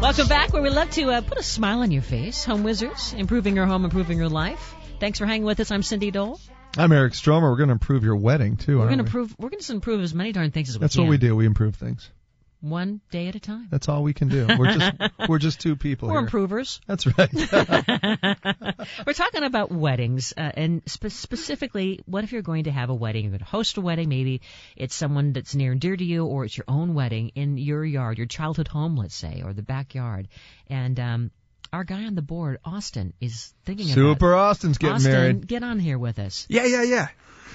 Welcome back, where we love to put a smile on your face. Home Wizards, improving your home, improving your life. Thanks for hanging with us. I'm Cindy Dole. I'm Eric Stromer. We're going to improve your wedding too. We're going to improve as many darn things as we can. That's what we do. We improve things. One day at a time. That's all we can do. We're just two people. We're here. improvers. That's right. We're talking about weddings, and specifically, what if you're going to have a wedding? You're going to host a wedding. Maybe it's someone that's near and dear to you, or it's your own wedding in your yard, your childhood home, let's say, or the backyard. And our guy on the board, Austin, is thinking Super Austin's getting Austin, married. Get on here with us. Yeah.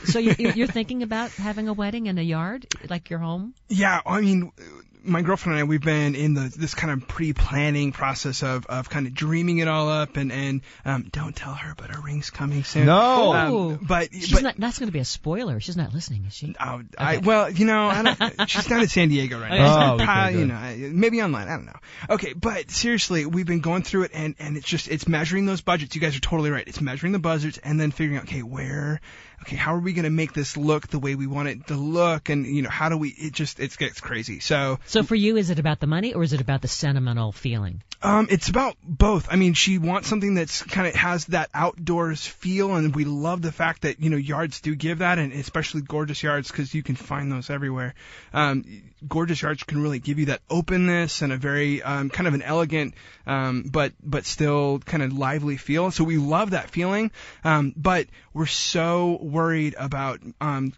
So you're thinking about having a wedding in a yard, like your home? Yeah, I mean, my girlfriend and I, we've been in this kind of pre-planning process of kind of dreaming it all up, and don't tell her, but our ring's coming soon. No, but that's going to be a spoiler. She's not listening, is she? Okay. She's down in San Diego right now. Maybe online. I don't know. Okay, but seriously, we've been going through it, and it's measuring those budgets. You guys are totally right. It's measuring the budgets and then figuring out, how are we going to make this look the way we want it to look? And, how do we, it gets crazy. So for you, is it about the money or is it about the sentimental feeling? It's about both. I mean, she wants something that's kind of has that outdoors feel, and we love the fact that, yards do give that, and especially gorgeous yards, because you can find those everywhere. Gorgeous yards can really give you that openness and a very, kind of an elegant, but still kind of lively feel. So we love that feeling. But we're so worried about,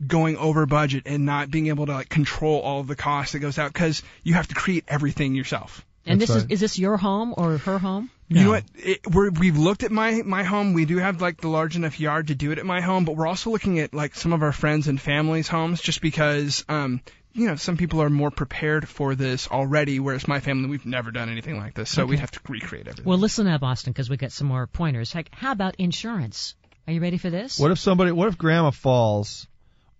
going over budget and not being able to control all of the cost that goes out, because you have to create everything yourself. And is this your home or her home? No. You know what? We've looked at my home. We do have the large enough yard to do it at my home, but we're also looking at some of our friends and family's homes, just because some people are more prepared for this already, whereas my family, we've never done anything like this, so we'd have to recreate everything. Well, listen up, Austin, because we got some more pointers. How about insurance? Are you ready for this? What if Grandma falls?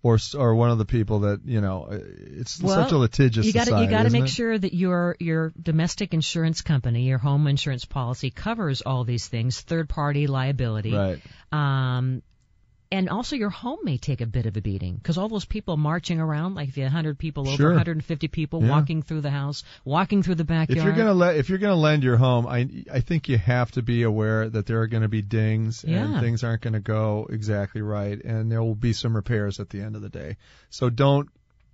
Or one of the people that, it's such a litigious society. You got to make sure that your domestic insurance company, your home insurance policy covers all these things, third-party liability. Right. And also your home may take a bit of a beating, because all those people marching around, like if you 100 people over, 150 people walking through the house, walking through the backyard. If you're gonna lend your home, I think you have to be aware that there are going to be dings and things aren't going to go exactly right, and there will be some repairs at the end of the day. So don't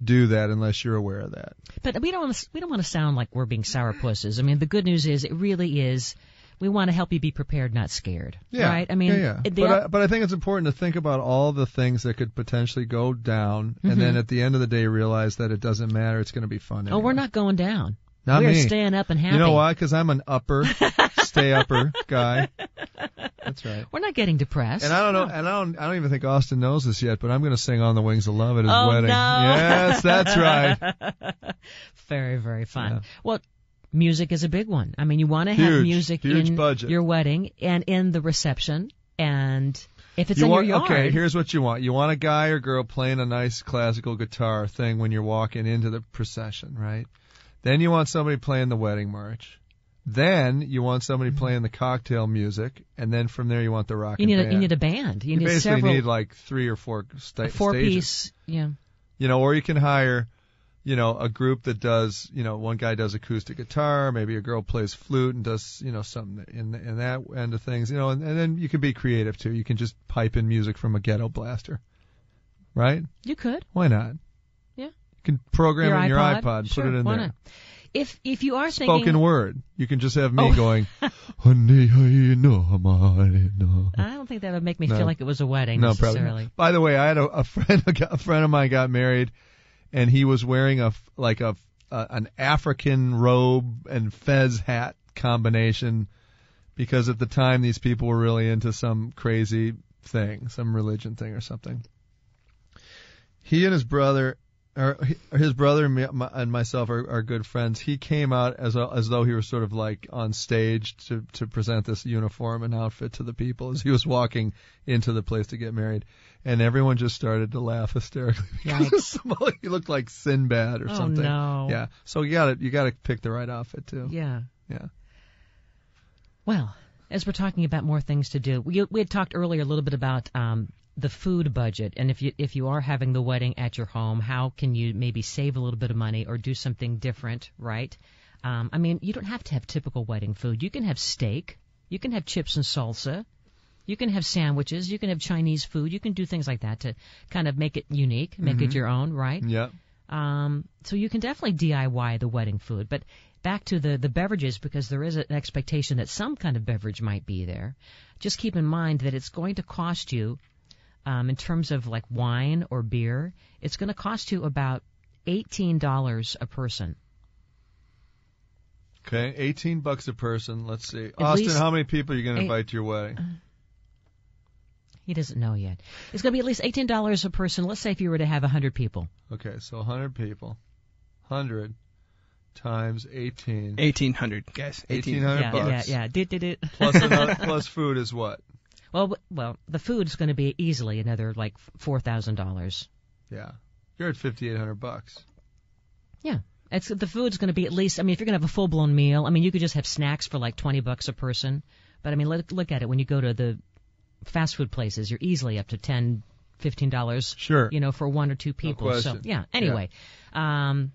do that unless you're aware of that. But we don't want to sound like we're being sourpusses. I mean, the good news is it really is. We want to help you be prepared, not scared. Yeah. Right? I mean, But I think it's important to think about all the things that could potentially go down, and then at the end of the day realize that it doesn't matter. It's going to be fun. Anyway. Oh, we're not going down. Not we're me. Staying up and happy. You know why? Because I'm an stay upper guy. That's right. We're not getting depressed. And I don't know. And I don't even think Austin knows this yet. But I'm going to sing "On the Wings of Love" at his wedding. No. Yes, that's right. Very, very fun. Yeah. Well, music is a big one. I mean, you want to have music in budget. Your wedding and in the reception, and if it's in your yard. Okay, here's what you want. You want a guy or girl playing a nice classical guitar thing when you're walking into the procession, right? Then you want somebody playing the wedding march. Then you want somebody playing the cocktail music, and then from there you want the rock and band. You need a band. You basically need 3 or 4 stages. 4-piece, yeah. Or you can hire a group that does, one guy does acoustic guitar, maybe a girl plays flute and does, something in that end of things, and then you can be creative too. You can just pipe in music from a ghetto blaster, right? You could. Why not? Yeah. You can program it in your iPod and sure, put it in why there. Not? If you are thinking spoken word, you can just have me going. I don't think that would make me feel like it was a wedding necessarily. Probably not. By the way, I had a friend of mine got married. And he was wearing an African robe and fez hat combination, because at the time these people were really into some crazy thing, some religion thing or something. He and his brother and myself are good friends. He came out as though he was sort of like on stage to present this uniform and outfit to the people as he was walking into the place to get married. And everyone just started to laugh hysterically because he looked like Sinbad or something. Oh no! Yeah, so you got to pick the right outfit too. Yeah. Well, as we're talking about more things to do, we had talked earlier a little bit about the food budget, and if you are having the wedding at your home, how can you maybe save a little bit of money or do something different, right? I mean, you don't have to have typical wedding food. You can have steak. You can have chips and salsa. You can have sandwiches. You can have Chinese food. You can do things like that to kind of make it unique, make it your own, right? Yeah. So you can definitely DIY the wedding food. But back to the beverages, because there is an expectation that some kind of beverage might be there. Just keep in mind that it's going to cost you, in terms of like wine or beer, it's going to cost you about $18 a person. Okay, $18 a person. Let's see. At Austin, least how many people are you going to invite to your wedding? He doesn't know yet. It's going to be at least $18 a person. Let's say if you were to have 100 people. Okay, so 100 people. 100 times 18. 1,800, guys. 1,800 bucks. Yeah. Plus food is what? Well, the food's going to be easily another like $4,000. Yeah. You're at $5,800. Yeah. The food's going to be at least, I mean, if you're going to have a full-blown meal, I mean, you could just have snacks for like $20 a person. But I mean, look at it. When you go to the fast food places, you're easily up to $10, $15. Sure. For one or two people. No so question. yeah. Anyway. Yeah.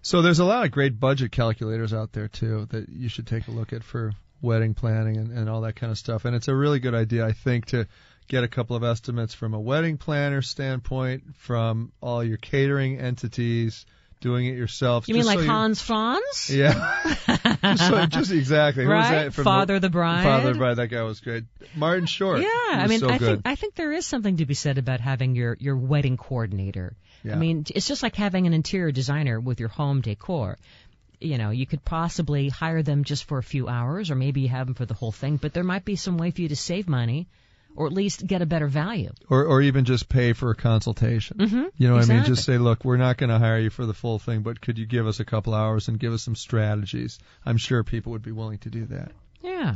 So there's a lot of great budget calculators out there too that you should take a look at for wedding planning and all that kind of stuff. And it's a really good idea, I think, to get a couple of estimates from a wedding planner standpoint, from all your catering entities, doing it yourself. You mean like Hans Franz? Yeah. just exactly. Right? Who was that from Father the Bride. Father the Bride. That guy was great. Martin Short. Yeah. I mean, so I think there is something to be said about having your wedding coordinator. Yeah. I mean, it's just like having an interior designer with your home decor. You could possibly hire them just for a few hours, or maybe you have them for the whole thing, but there might be some way for you to save money, or at least get a better value. Or even just pay for a consultation. Mm-hmm. You know what exactly. I mean? Just say, look, we're not going to hire you for the full thing, but could you give us a couple hours and give us some strategies? I'm sure people would be willing to do that. Yeah.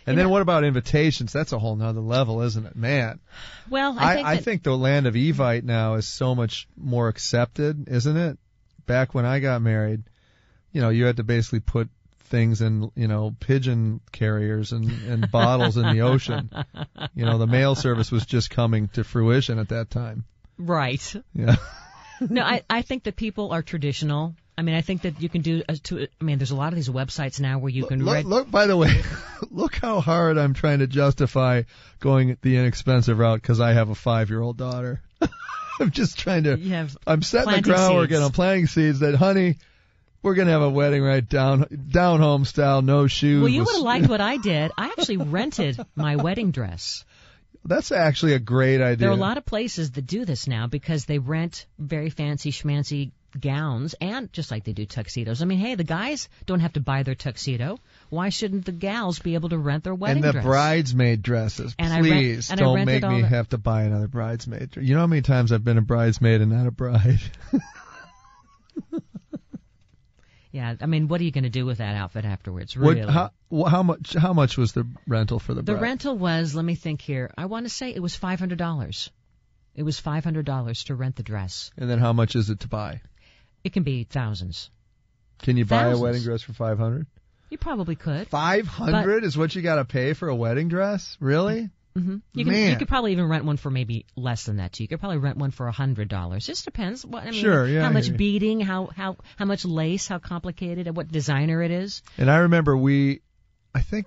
And then what about invitations? That's a whole nother level, isn't it? Man. Well, I think the land of Evite now is so much more accepted, isn't it? Back when I got married, you had to basically put things in, pigeon carriers and bottles in the ocean. The mail service was just coming to fruition at that time. Right. Yeah. No, I think that people are traditional. I mean, I think that you can do, there's a lot of these websites now where you can look, by the way, look how hard I'm trying to justify going the inexpensive route because I have a 5-year-old daughter. I'm just trying to, I'm setting the groundwork and I'm planting seeds that, honey, we're going to have a wedding right down home style, no shoes. Well, you would have liked what I did. I actually rented my wedding dress. That's actually a great idea. There are a lot of places that do this now because they rent very fancy schmancy gowns, and just like they do tuxedos. I mean, hey, the guys don't have to buy their tuxedo. Why shouldn't the gals be able to rent their wedding dress? And the bridesmaid dresses. And please don't make me have to buy another bridesmaid. You know how many times I've been a bridesmaid and not a bride? Yeah, I mean, what are you going to do with that outfit afterwards? Really? How much was the rental for the bride? The rental was, let me think here. I want to say it was $500. It was $500 to rent the dress. And then how much is it to buy? It can be thousands. Can you buy a wedding dress for $500? You probably could. $500 is what you got to pay for a wedding dress? Really? Mm-hmm. You could probably even rent one for maybe less than that too. You could probably rent one for $100. Just depends. Sure, yeah. How much beading, how much lace, how complicated, and what designer it is. And I remember I think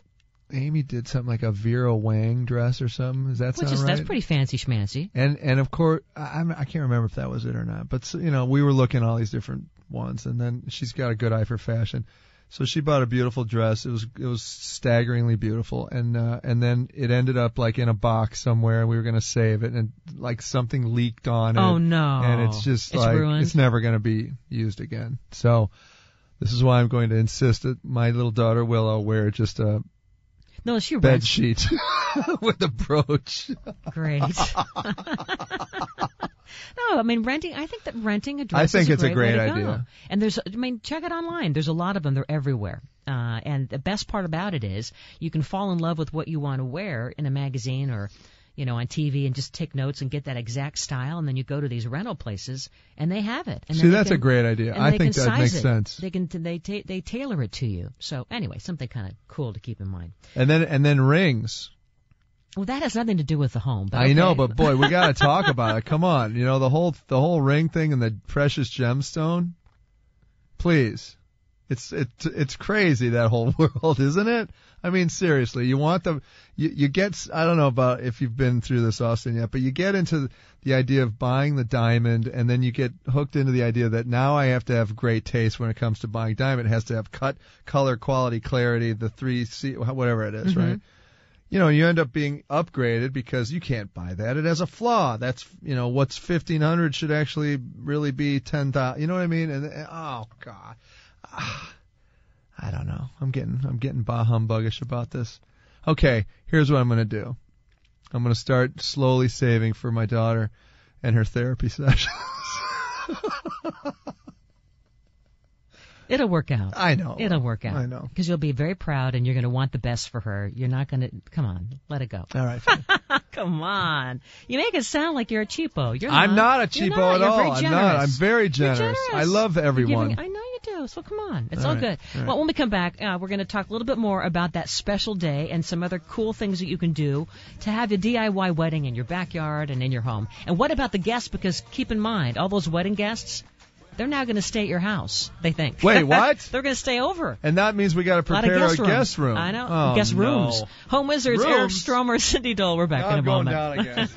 Amy did something like a Vera Wang dress or something. Does that sound right? That's pretty fancy schmancy. And of course, I can't remember if that was it or not. But we were looking at all these different ones, and then she's got a good eye for fashion. So she bought a beautiful dress. It was staggeringly beautiful, and then it ended up like in a box somewhere, and we were going to save it, and like something leaked on it. Oh no! And it's just ruined. It's never going to be used again. So this is why I'm going to insist that my little daughter Willow wear just a bed sheet with a brooch. Great. No, I mean renting. I think that renting a dress. I think is it's a great idea. Go. And check it online. There's a lot of them. They're everywhere. And the best part about it is you can fall in love with what you want to wear in a magazine or, on TV and just take notes and get that exact style. And then you go to these rental places and they have it. And that's a great idea. I think that makes sense. They tailor it to you. So anyway, something kind of cool to keep in mind. And then rings. Well, that has nothing to do with the home. But I know, but boy, we got to talk about it. Come on, the whole ring thing and the precious gemstone. Please, It's crazy, that whole world, isn't it? I mean, seriously, you get, I don't know about if you've been through this, Austin, yet, but you get into the idea of buying the diamond, and then you get hooked into the idea that now I have to have great taste when it comes to buying diamond. It has to have cut, color, quality, clarity, the 3C, whatever it is, right? You end up being upgraded because you can't buy that. It has a flaw. That's, what's $1,500 should actually really be $10,000. You know what I mean? And oh God. I don't know. I'm getting bah humbuggish about this. Okay, here's what I'm going to do. I'm going to start slowly saving for my daughter and her therapy sessions. It'll work out. I know. It'll work out. I know. Because you'll be very proud and you're going to want the best for her. You're not going to, come on, let it go. All right. Fine. Come on. You make it sound like you're a cheapo. You're not. I'm not a cheapo at all. Very generous. I'm not. I'm very You're generous. I love everyone. I know you do. So come on. It's all right. good. All right. Well, when we come back, we're going to talk a little bit more about that special day and some other cool things that you can do to have your DIY wedding in your backyard and in your home. And what about the guests? Because keep in mind, all those wedding guests, they're now going to stay at your house, they think. Wait, what? They're going to stay over. And that means we got to prepare a guest room. I know. Oh, guest rooms. No. Home Wizards, Eric Stromer, Cindy Dole. We're back in a moment. I'm going down again.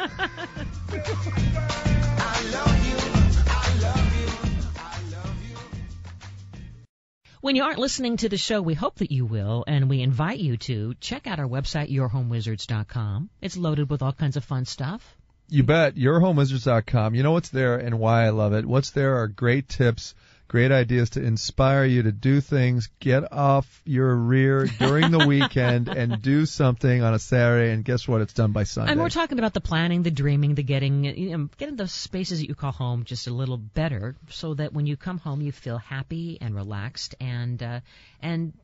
When you aren't listening to the show, we hope that you will, and we invite you to check out our website, yourhomewizards.com. It's loaded with all kinds of fun stuff. You bet. Yourhomewizards.com. You know what's there and why I love it. What's there are great tips, great ideas to inspire you to do things, get off your rear during the weekend and do something on a Saturday, and guess what? It's done by Sunday. And we're talking about the planning, the dreaming, the getting those spaces that you call home just a little better so that when you come home you feel happy and relaxed and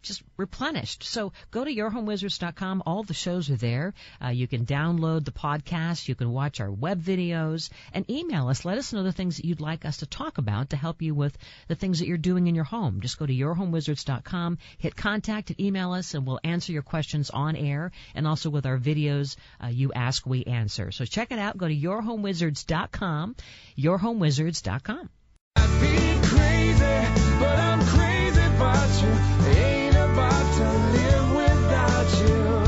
just replenished. So go to yourhomewizards.com. All the shows are there. You can download the podcast. You can watch our web videos and email us. Let us know the things that you'd like us to talk about to help you with the things that you're doing in your home. Just go to yourhomewizards.com, hit contact, and email us, and we'll answer your questions on air. And also with our videos, you ask, we answer. So check it out. Go to yourhomewizards.com, yourhomewizards.com. I'd be crazy, but I'm crazy about you. Ain't about to live without you.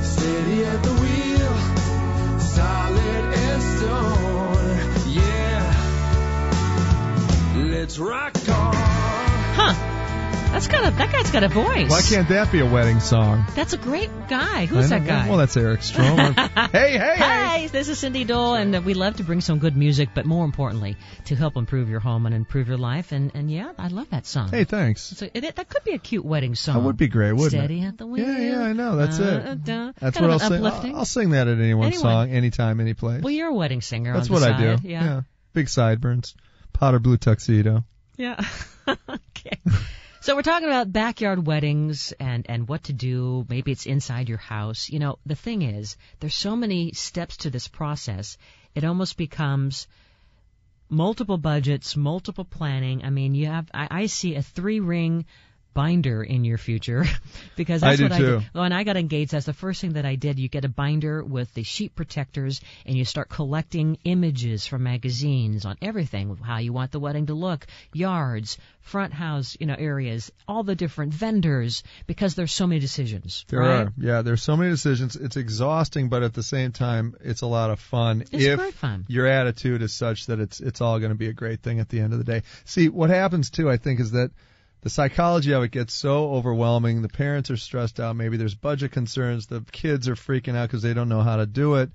Steady at the wheel, solid and stone. Yeah, let's rock on. Huh. That guy's got a voice. Why can't that be a wedding song? That's a great guy. Who's that guy? Well, that's Eric Stromer. Hey. Hi, this is Cindy Dole, and we love to bring some good music, but more importantly, to help improve your home and improve your life. And yeah, I love that song. Hey, thanks. So that could be a cute wedding song. That would be great, wouldn't Steady it? at the wheel. Yeah, I know. That's it. That's kind what of I'll sing. I'll sing that at anyone's song, anytime, any place. Well, you're a wedding singer. That's on the what side. I do. Yeah. Big sideburns, powder blue tuxedo. Yeah. Okay. So we're talking about backyard weddings and what to do. Maybe it's inside your house. You know, the thing is, there's so many steps to this process. It almost becomes multiple budgets, multiple planning. I mean, I see a 3-ring binder in your future because that's what I did. When I got engaged, that's the first thing that I did. You get a binder with the sheet protectors and you start collecting images from magazines on everything, how you want the wedding to look, yards, front house, areas, all the different vendors, because there's so many decisions. There are. Yeah, there's so many decisions. It's exhausting, but at the same time, it's a lot of fun. It's great fun. Your attitude is such that it's all going to be a great thing at the end of the day. See, what happens too, I think, is that the psychology of it gets so overwhelming. The parents are stressed out. Maybe there's budget concerns. The kids are freaking out because they don't know how to do it.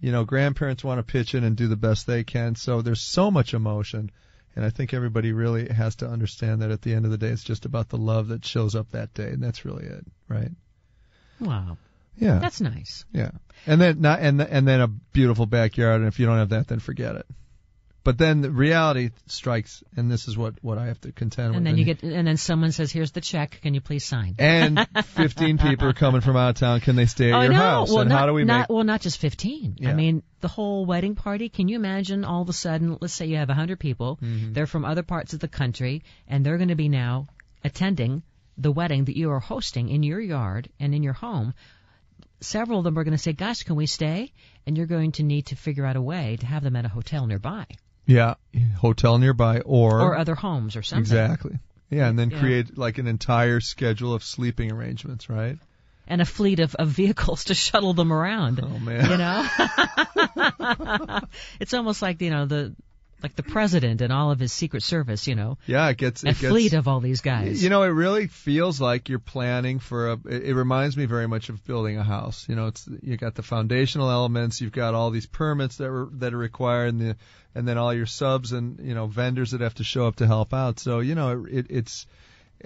Grandparents want to pitch in and do the best they can. So there's so much emotion. And I think everybody really has to understand that at the end of the day, it's just about the love that shows up that day. And that's really it, right? Wow. Yeah. That's nice. Yeah. And then and then a beautiful backyard. And if you don't have that, then forget it. But then the reality strikes, and this is what I have to contend with. And then someone says, "Here's the check. Can you please sign?" And 15 people are coming from out of town. Can they stay at your house? Well, and how do we make? Well, not just 15. Yeah. I mean, the whole wedding party. Can you imagine? All of a sudden, let's say you have 100 people. Mm-hmm. They're from other parts of the country, and they're going to be now attending the wedding that you are hosting in your yard and in your home. Several of them are going to say, "Gosh, can we stay?" And you're going to need to figure out a way to have them at a hotel nearby. Yeah, hotel nearby or other homes or something. Exactly. Yeah, and then create like an entire schedule of sleeping arrangements, right? And a fleet of vehicles to shuttle them around. Oh man. You know? It's almost like, the president and all of his Secret Service, Yeah, it gets fleet of all these guys. It really feels like you're planning for it reminds me very much of building a house. You got the foundational elements, you've got all these permits that are required, and then all your subs and vendors that have to show up to help out. So it's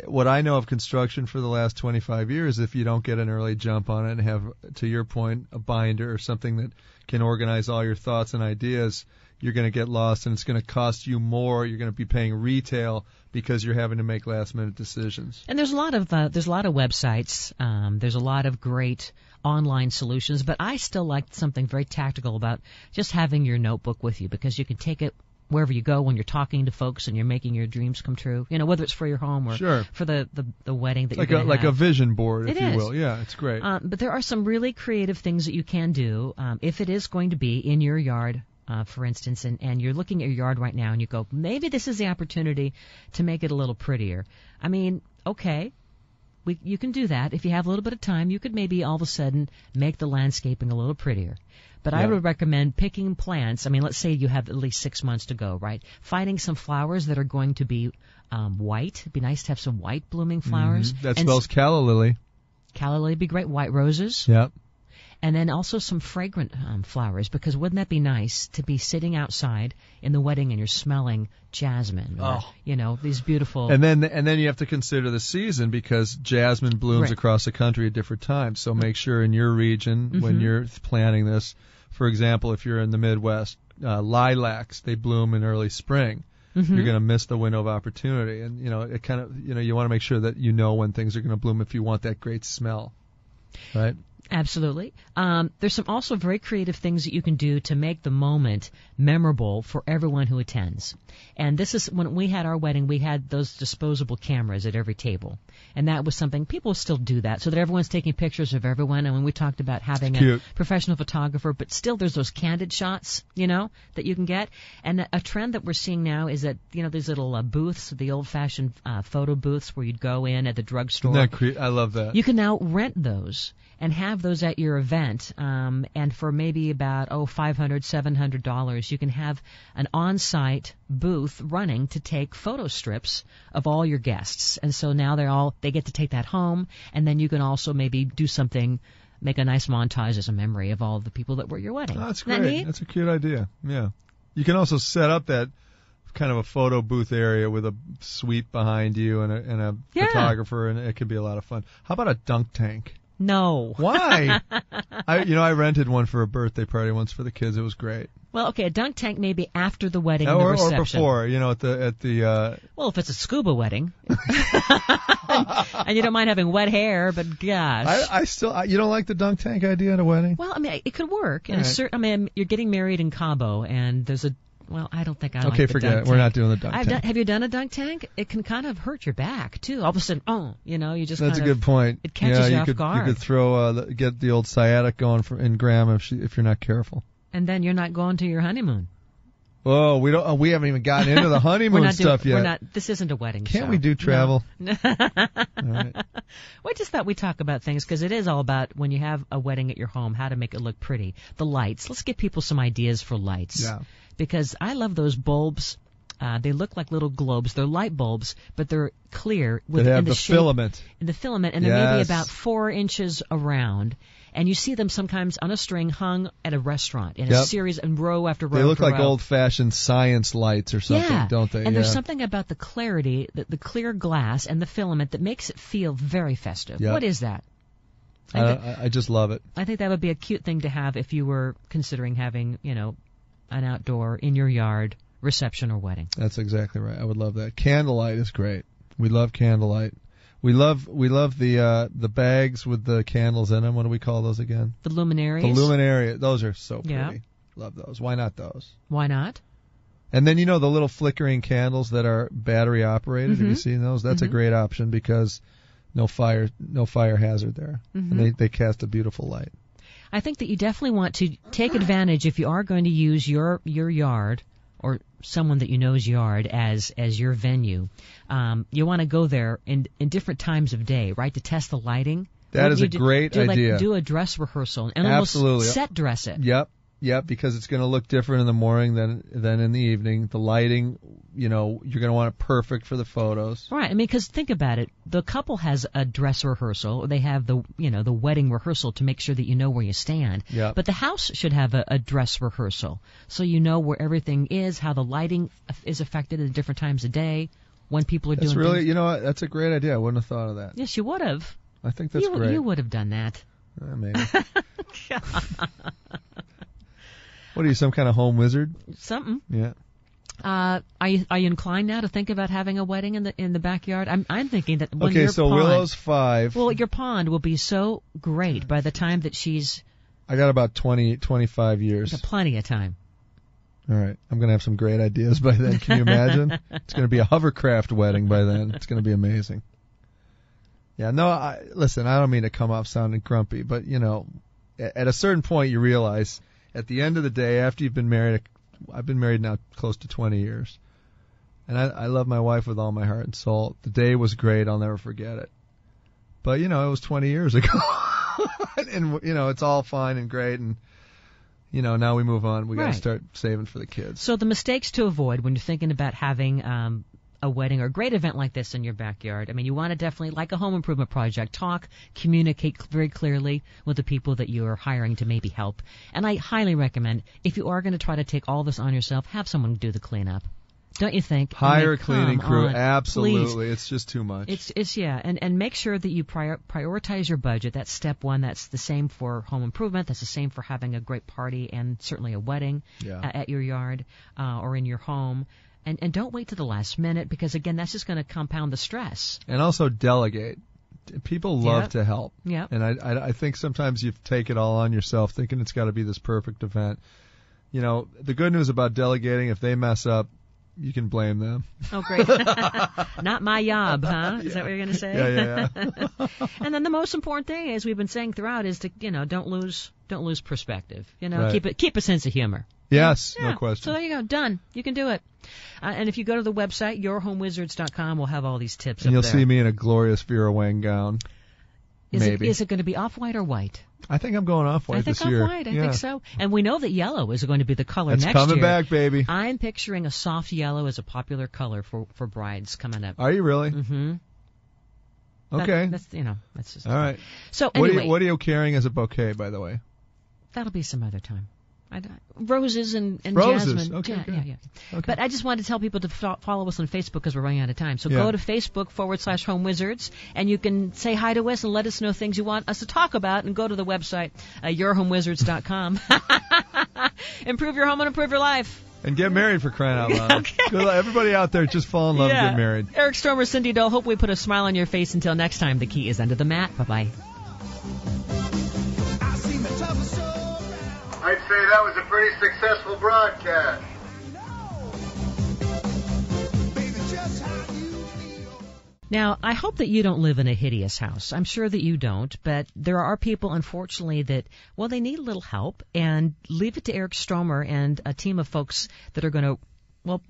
what I know of construction for the last 25 years. If you don't get an early jump on it and have, to your point, a binder or something that can organize all your thoughts and ideas, you're going to get lost, and it's going to cost you more. You're going to be paying retail because you're having to make last-minute decisions. And there's a lot of websites. There's a lot of great online solutions, but I still like something very tactical about just having your notebook with you, because you can take it wherever you go when you're talking to folks and you're making your dreams come true. Whether it's for your home or for the wedding that you're going to have. Like a vision board, if you will. Yeah, it's great. But there are some really creative things that you can do if it is going to be in your yard. For instance, and you're looking at your yard right now and you go, maybe this is the opportunity to make it a little prettier. I mean, okay, you can do that. If you have a little bit of time, you could maybe all of a sudden make the landscaping a little prettier. But I would recommend picking plants. I mean, let's say you have at least 6 months to go, right? Finding some flowers that are going to be white. It'd be nice to have some white blooming flowers. That spells calla lily. Calla lily would be great. White roses. Yep. And then also some fragrant flowers, because wouldn't that be nice to be sitting outside in the wedding and you're smelling jasmine or, these beautiful... And then you have to consider the season, because jasmine blooms across the country at different times. So make sure in your region, when you're planning this, for example, if you're in the Midwest, lilacs, they bloom in early spring. You're going to miss the window of opportunity. And, it kind of, you want to make sure that you know when things are going to bloom if you want that great smell, right? Absolutely. There's some also very creative things that you can do to make the moment memorable for everyone who attends. And this is, when we had our wedding, we had those disposable cameras at every table. And that was something, people still do that, so that everyone's taking pictures of everyone. And when we talked about having a professional photographer, but still there's those candid shots, that you can get. And a trend that we're seeing now is that, these little booths, the old-fashioned photo booths where you'd go in at the drugstore. I love that. You can now rent those and have those at your event, and for maybe about $500, $700, you can have an on-site booth running to take photo strips of all your guests. And so now they get to take that home, and then you can also maybe do something, make a nice montage as a memory of all of the people that were at your wedding. Oh, that's great. That's a cute idea. Yeah. You can also set up that kind of a photo booth area with a suite behind you and a photographer, and it could be a lot of fun. How about a dunk tank? No. Why? I rented one for a birthday party once for the kids. It was great. Well, okay, a dunk tank maybe after the wedding and the reception. Or before, at the. Well, if it's a scuba wedding, and you don't mind having wet hair, but gosh. I still, you don't like the dunk tank idea at a wedding? Well, I mean, it could work. You're getting married in Cabo, and there's a. Well, I don't think I like the dunk tank. Okay, forget it. We're not doing the dunk tank. Have you done a dunk tank? It can kind of hurt your back, too. All of a sudden, you just That's a good point. It catches you off guard. You could throw, get the old sciatic going in Graham if you're not careful. And then you're not going to your honeymoon. Oh, we haven't even gotten into the honeymoon stuff yet. This isn't a wedding show. Can't we do travel? No. All right. Well, I just thought we'd talk about things, because it is all about, when you have a wedding at your home, how to make it look pretty. The lights. Let's give people some ideas for lights. Yeah. Because I love those bulbs. They look like little globes. They're light bulbs, but they're clear. They have the filament. In the filament, and they're maybe about 4 inches around. And you see them sometimes on a string hung at a restaurant in a series and row after row. They look like row. old-fashioned science lights or something, don't they? And there's something about the clarity, the clear glass and the filament that makes it feel very festive. Yep. What is that? I just love it. I think that would be a cute thing to have if you were considering having, an outdoor, in your yard, reception or wedding. That's exactly right. I would love that. Candlelight is great. We love candlelight. We love the bags with the candles in them. What do we call those again? The luminarias. The luminaria. Those are so pretty. Yeah. Love those. Why not those? Why not? And then the little flickering candles that are battery operated. Have you seen those? That's a great option, because no fire hazard there. And they cast a beautiful light. I think that you definitely want to take advantage, if you are going to use your yard or someone that you know's yard as your venue, you want to go there in different times of day, right, to test the lighting. That is a great idea. Do a dress rehearsal and Absolutely. almost set dress it. Yep, because it's going to look different in the morning than in the evening. The lighting, you're going to want it perfect for the photos. Right. I mean, because think about it. The couple has a dress rehearsal. They have the wedding rehearsal to make sure that you know where you stand. Yep. But the house should have a dress rehearsal, so you know where everything is, how the lighting is affected at different times of day, when people are doing things. You know what? That's a great idea. I wouldn't have thought of that. Yes, you would have. I think that's great. You would have done that. Maybe. What are you, some kind of home wizard? Something. Yeah. Are you inclined now to think about having a wedding in the backyard? I'm thinking that when your so pond, Willow's 5. Well, your pond will be so great by the time that she's. I got about 25 years. Plenty of time. All right. I'm going to have some great ideas by then. Can you imagine? It's going to be a hovercraft wedding by then. It's going to be amazing. Yeah, no, listen, I don't mean to come off sounding grumpy, but, at a certain point you realize at the end of the day, after you've been married, I've been married now close to 20 years, and I love my wife with all my heart and soul. The day was great. I'll never forget it. But, it was 20 years ago. And, it's all fine and great, and, now we move on. We got to start saving for the kids. So the mistakes to avoid when you're thinking about having a wedding or a great event like this in your backyard. I mean, you want to definitely, like a home improvement project, communicate very clearly with the people that you are hiring to maybe help. And I highly recommend, if you are going to try to take all this on yourself, have someone do the cleanup. Don't you think? Hire a cleaning crew. Absolutely. Please. It's just too much. It's and make sure that you prioritize your budget. That's step one. That's the same for home improvement. That's the same for having a great party and certainly a wedding at your yard or in your home. And don't wait to the last minute, because, again, that's just going to compound the stress. And also delegate. People love to help. Yeah. And I think sometimes you take it all on yourself, thinking it's got to be this perfect event. The good news about delegating, if they mess up, you can blame them. Oh, great. Not my job, huh? Is that what you're going to say? Yeah. And then the most important thing, as we've been saying throughout, is to, don't lose perspective. Right. Keep a sense of humor. Yes, no question. So there you go. Done. You can do it. And if you go to the website, yourhomewizards.com, we'll have all these tips. And you'll there. see me in a glorious Vera Wang gown. Is it going to be off-white or white? I think I'm going off-white this year. I think so. And we know that yellow is going to be the color next year. It's coming back, baby. I'm picturing a soft yellow as a popular color for brides coming up. Are you really? Mm-hmm. Okay. That's just all right. So anyway, what are you carrying as a bouquet, by the way? That'll be some other time. Roses and roses. Jasmine. Okay, yeah. Okay. But I just wanted to tell people to follow us on Facebook, because we're running out of time. So go to Facebook /Home Wizards, and you can say hi to us and let us know things you want us to talk about, and go to the website, yourhomewizards.com. Improve your home and improve your life. And get married, for crying out loud. Okay. Everybody out there, just fall in love and get married. Eric Stromer, Cindy Dole, hope we put a smile on your face. Until next time, the key is under the mat. Bye-bye. I'd say that was a pretty successful broadcast. Now, I hope that you don't live in a hideous house. I'm sure that you don't, but there are people, unfortunately, that, they need a little help, and leave it to Eric Stromer and a team of folks that are going to,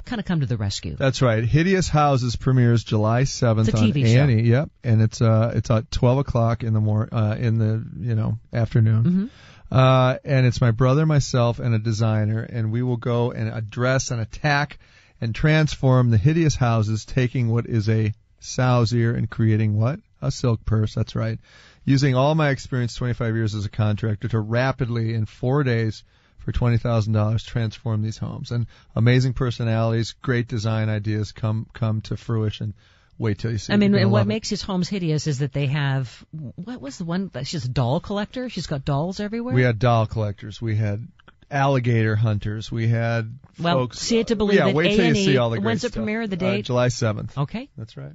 kind of come to the rescue. That's right. Hideous Houses premieres July 7th it's a TV on Annie. Show. Yep, and it's at 12 o'clock in the afternoon. Mm-hmm. And it's my brother, myself, and a designer, and we will go and address and attack and transform the hideous houses, taking what is a sow's ear and creating what? A silk purse. That's right. Using all my experience, 25 years as a contractor, to rapidly, in 4 days, for $20,000, transform these homes. And amazing personalities, great design ideas come to fruition. Wait till you see. And what makes his homes hideous is that they have, what was the one? She's a doll collector. She's got dolls everywhere. We had doll collectors. We had alligator hunters. We had folks. See it to believe it. Wait till you see all the great When's it stuff. premiere? The date? July 7th. Okay. That's right.